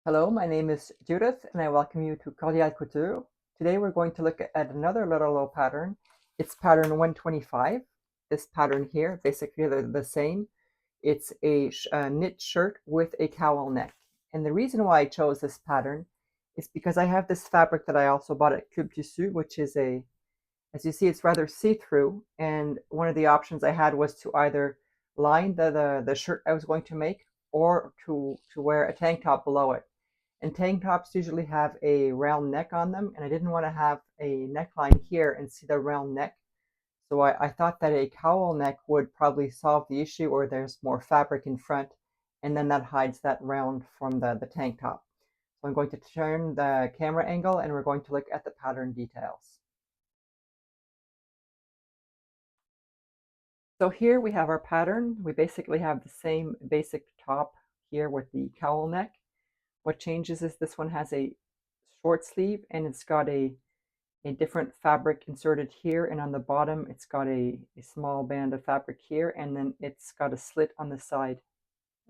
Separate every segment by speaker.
Speaker 1: Hello, my name is Judith and I welcome you to Cordial Couture. Today we're going to look at another Lutterloh pattern. It's pattern 125. This pattern here, basically they're the same. It's a knit shirt with a cowl neck. And the reason why I chose this pattern is because I have this fabric that I also bought at Cube Tissu, which is as you see, it's rather see-through. And one of the options I had was to either line the shirt I was going to make or to wear a tank top below it. And tank tops usually have a round neck on them, and I didn't want to have a neckline here and see the round neck. So I thought that a cowl neck would probably solve the issue, or there's more fabric in front, and then that hides that round from the tank top. So I'm going to turn the camera angle and we're going to look at the pattern details. So here we have our pattern. We basically have the same basic top here with the cowl neck. What changes is this one has a short sleeve and it's got a different fabric inserted here, and on the bottom it's got a small band of fabric here, and then it's got a slit on the side.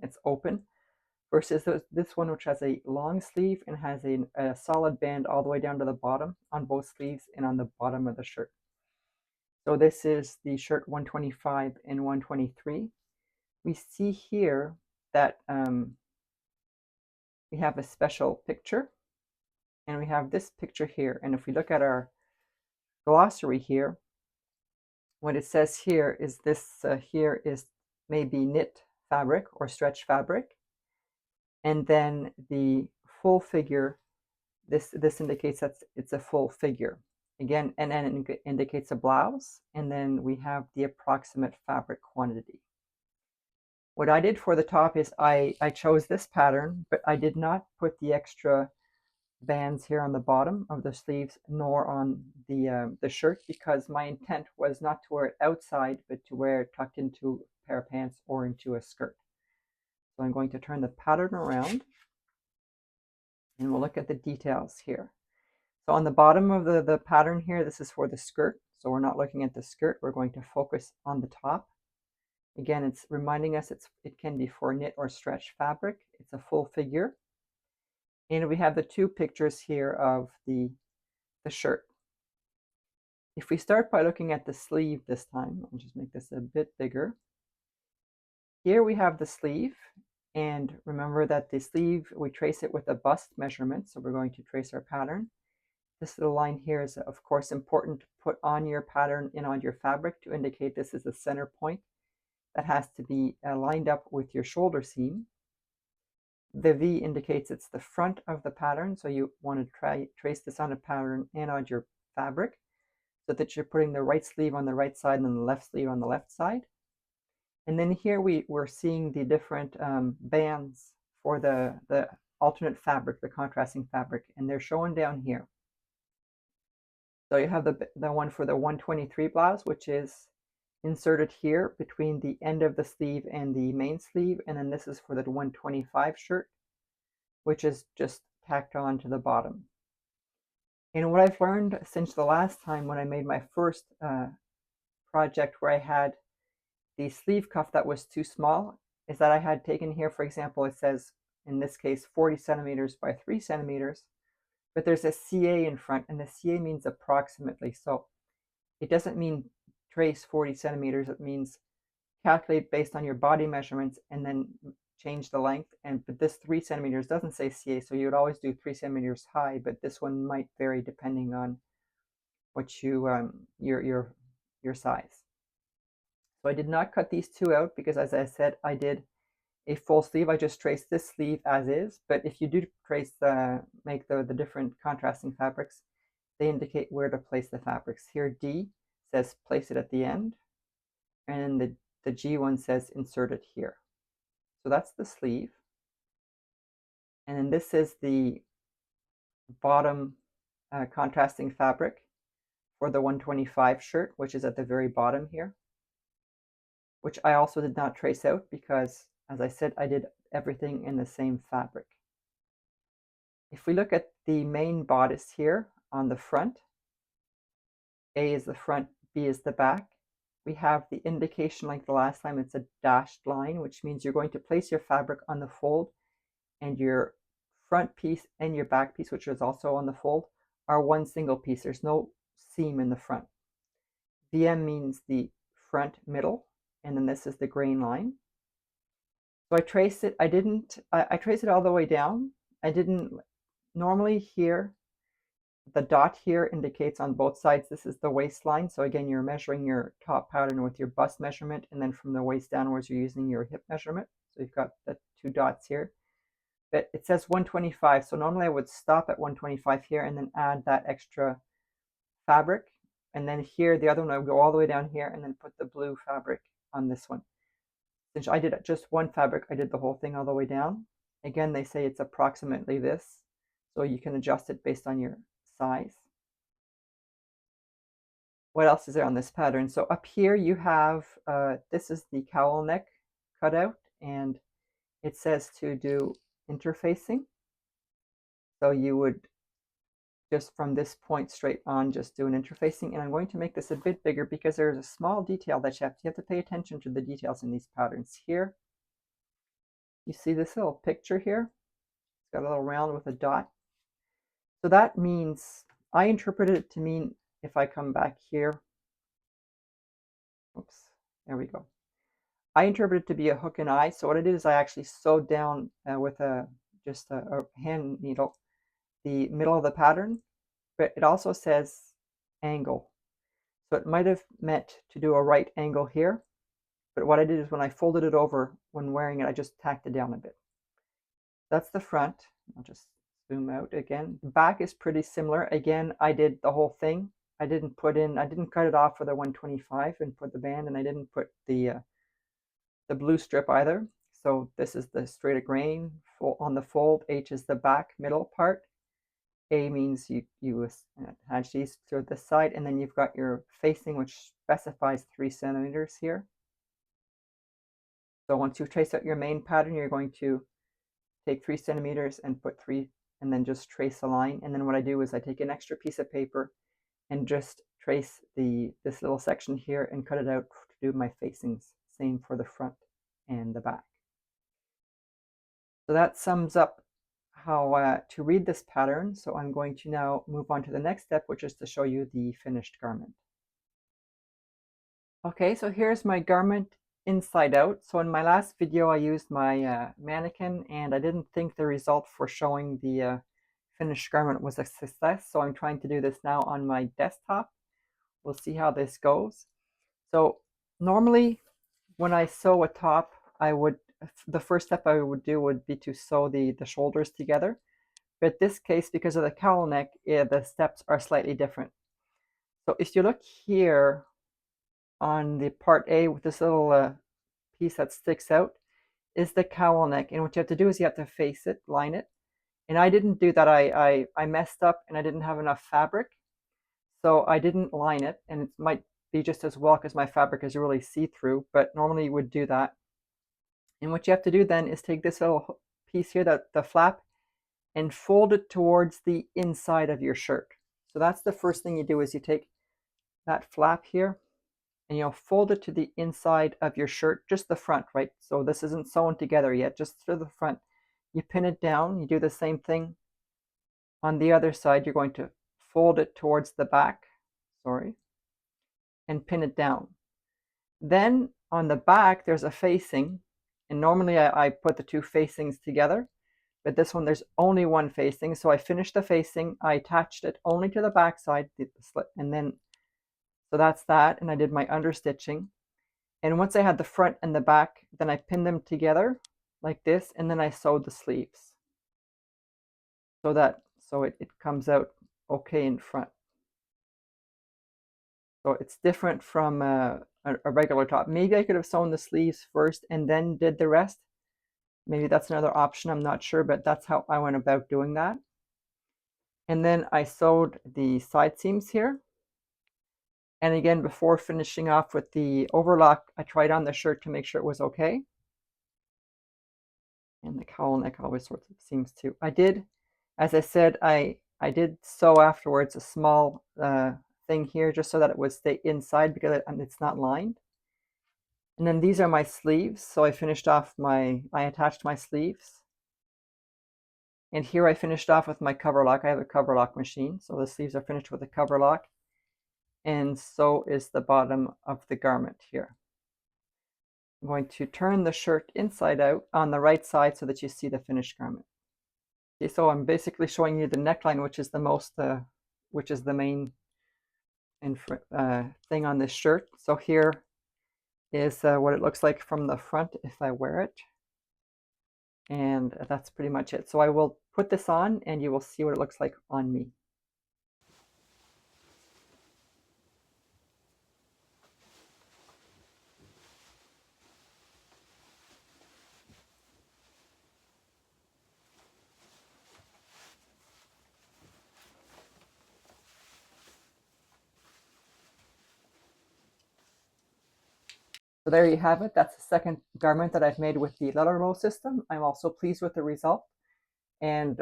Speaker 1: It's open, versus this one which has a long sleeve and has a solid band all the way down to the bottom on both sleeves and on the bottom of the shirt. So this is the shirt 125 and 123. We see here that we have a special picture, and we have this picture here. And if we look at our glossary here, what it says here is this here is maybe knit fabric or stretch fabric. And then the full figure, this indicates that it's a full figure. Again, and then it indicates a blouse. And then we have the approximate fabric quantity. What I did for the top is I chose this pattern, but I did not put the extra bands here on the bottom of the sleeves nor on the shirt, because my intent was not to wear it outside but to wear it tucked into a pair of pants or into a skirt. So I'm going to turn the pattern around and we'll look at the details here. So on the bottom of the pattern here, this is for the skirt, so we're not looking at the skirt, we're going to focus on the top. Again, it's reminding us it can be for knit or stretch fabric. It's a full figure. And we have the two pictures here of the shirt. If we start by looking at the sleeve this time, I'll just make this a bit bigger. Here we have the sleeve, and remember that the sleeve, we trace it with a bust measurement, so we're going to trace our pattern. This little line here is of course important to put on your pattern and on your fabric to indicate this is the center point that has to be lined up with your shoulder seam. The V indicates it's the front of the pattern, so you want to trace this on a pattern and on your fabric so that you're putting the right sleeve on the right side and then the left sleeve on the left side. And then here we're seeing the different bands for the alternate fabric, the contrasting fabric, and they're shown down here. So you have the one for the 123 blouse, which is inserted here between the end of the sleeve and the main sleeve, and then this is for the 125 shirt, which is just tacked on to the bottom. And what I've learned since the last time when I made my first project where I had the sleeve cuff that was too small is that I had taken here, for example, it says in this case 40 centimeters by 3 centimeters, but there's a CA in front, and the CA means approximately. So it doesn't mean trace 40 centimeters, it means calculate based on your body measurements and then change the length. But this 3 centimeters doesn't say CA, so you would always do 3 centimeters high, but this one might vary depending on what your size. So I did not cut these two out because, as I said, I did a full sleeve. I just traced this sleeve as is, but if you do make the different contrasting fabrics, they indicate where to place the fabrics. Here D says place it at the end, and the G one says insert it here. So that's the sleeve. And then this is the bottom contrasting fabric for the 125 shirt, which is at the very bottom here, which I also did not trace out because, as I said, I did everything in the same fabric. If we look at the main bodice here on the front, A is the front, B is the back. We have the indication like the last time, it's a dashed line, which means you're going to place your fabric on the fold and your front piece and your back piece, which is also on the fold, are one single piece. There's no seam in the front. VM means the front middle, and then this is the grain line. So I traced it. I traced it all the way down. I didn't, normally here, the dot here indicates on both sides this is the waistline. So again, you're measuring your top pattern with your bust measurement, and then from the waist downwards, you're using your hip measurement. So you've got the two dots here. But it says 125. So normally I would stop at 125 here and then add that extra fabric. And then here, the other one, I would go all the way down here and then put the blue fabric on this one. Since I did just one fabric, I did the whole thing all the way down. Again, they say it's approximately this, so you can adjust it based on your size. What else is there on this pattern? So up here you have, this is the cowl neck cutout, and it says to do interfacing. So you would just from this point straight on, just do an interfacing. And I'm going to make this a bit bigger because there's a small detail that you have to pay attention to the details in these patterns. Here, you see this little picture here? It's got a little round with a dot. So that means, I interpreted it to mean, if I come back here, oops, there we go. I interpret it to be a hook and eye. So what I did is I actually sewed down with just a hand needle the middle of the pattern, but it also says angle. So it might have meant to do a right angle here, but what I did is when I folded it over when wearing it, I just tacked it down a bit. That's the front. I'll just zoom out again. The back is pretty similar. Again, I did the whole thing. I didn't cut it off for the 125 and put the band, and I didn't put the blue strip either. So this is the straight of grain on the fold. H is the back middle part. A means you attach these to the side, and then you've got your facing, which specifies 3 centimeters here. So once you've traced out your main pattern, you're going to take 3 centimeters and put 3, and then just trace a line. And then what I do is I take an extra piece of paper and just trace this little section here and cut it out to do my facings. Same for the front and the back. So that sums up how to read this pattern. So I'm going to now move on to the next step, which is to show you the finished garment. Okay, so here's my garment inside out. So in my last video, I used my mannequin, and I didn't think the result for showing the finished garment was a success. So I'm trying to do this now on my desktop. We'll see how this goes. So normally when I sew a top, the first step I would do would be to sew the shoulders together. But in this case, because of the cowl neck, the steps are slightly different. So if you look here on the part A with this little piece that sticks out, is the cowl neck. And what you have to do is you have to face it, line it. And I didn't do that. I messed up and I didn't have enough fabric. So I didn't line it, and it might be just as well because my fabric is really see-through, but normally you would do that. And what you have to do then is take this little piece here, the flap, and fold it towards the inside of your shirt. So that's the first thing you do, is you take that flap here and you'll fold it to the inside of your shirt, just the front, right? So this isn't sewn together yet, just to the front. You pin it down. You do the same thing on the other side. You're going to fold it towards the back, and pin it down. Then on the back, there's a facing. And normally I put the two facings together, but this one there's only one facing. So I finished the facing, I attached it only to the back side, and then, so that's that. And I did my understitching. And once I had the front and the back, then I pinned them together like this, and then I sewed the sleeves. So it comes out okay in front. So it's different from a regular top. Maybe I could have sewn the sleeves first and then did the rest. Maybe that's another option, I'm not sure, but that's how I went about doing that. And then I sewed the side seams here. And again, before finishing off with the overlock, I tried on the shirt to make sure it was okay. And the cowl neck always sorts of seams too. I did, as I said, I did sew afterwards a small thing here just so that it would stay inside because it's not lined. And then these are my sleeves. So I finished off I attached my sleeves. And here I finished off with my cover lock. I have a cover lock machine, so the sleeves are finished with a cover lock, and so is the bottom of the garment here. I'm going to turn the shirt inside out on the right side so that you see the finished garment. Okay, so I'm basically showing you the neckline, which is the main thing on this shirt. So here is what it looks like from the front if I wear it. And that's pretty much it. So I will put this on and you will see what it looks like on me. So there you have it. That's the second garment that I've made with the Lutterloh system. I'm also pleased with the result. And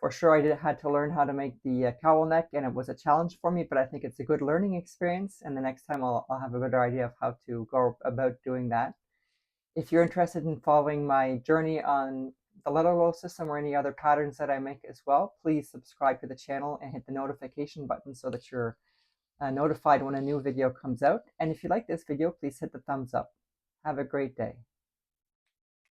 Speaker 1: for sure, I had to learn how to make the cowl neck, and it was a challenge for me, but I think it's a good learning experience. And the next time I'll have a better idea of how to go about doing that. If you're interested in following my journey on the Lutterloh system or any other patterns that I make as well, please subscribe to the channel and hit the notification button so that you're notified when a new video comes out. And if you like this video, please hit the thumbs up. Have a great day.